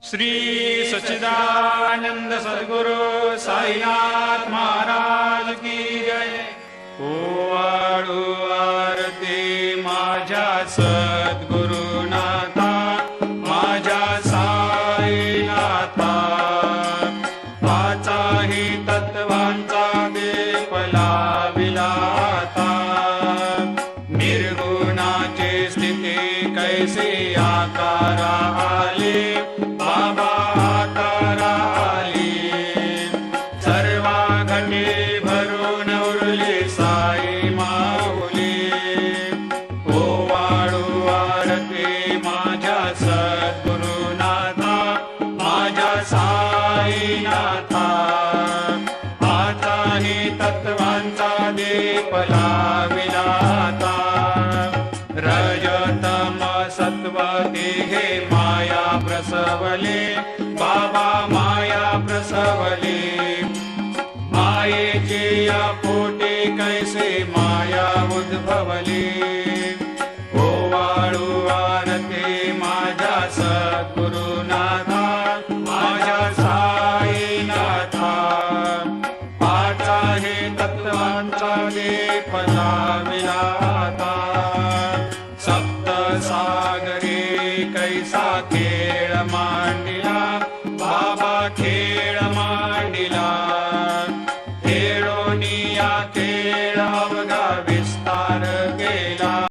श्री सच्चिदानंद सद्गुरु साईनाथ महाराज की जय। ओवाळू आरती माझ्या सद्गुरुनाथा, माझ्या साईनाथा, पाचाही तत्वांचा दीप लाविलाता। निर्गुणाची स्थिती कैसी आकारा आली, बाबा आकारा आली। सर्वा घटी भरून उरली साई माऊली। ओवाळू आरती माझ्या सद्गुरुनाथा, माझ्या साईनाथा, आताही तत्वांचा दीप लाविलाता। रजतम सत्व तिघे माया प्रसवले, बाबा माया प्रसवले। मायेची या पोटी कैसे माया उद्भवली। ओवाळू आरती माझ्या सद्गुरुनाथा, माझ्या साईनाथा, पाचाही तत्वांचा दीप लाविलाता।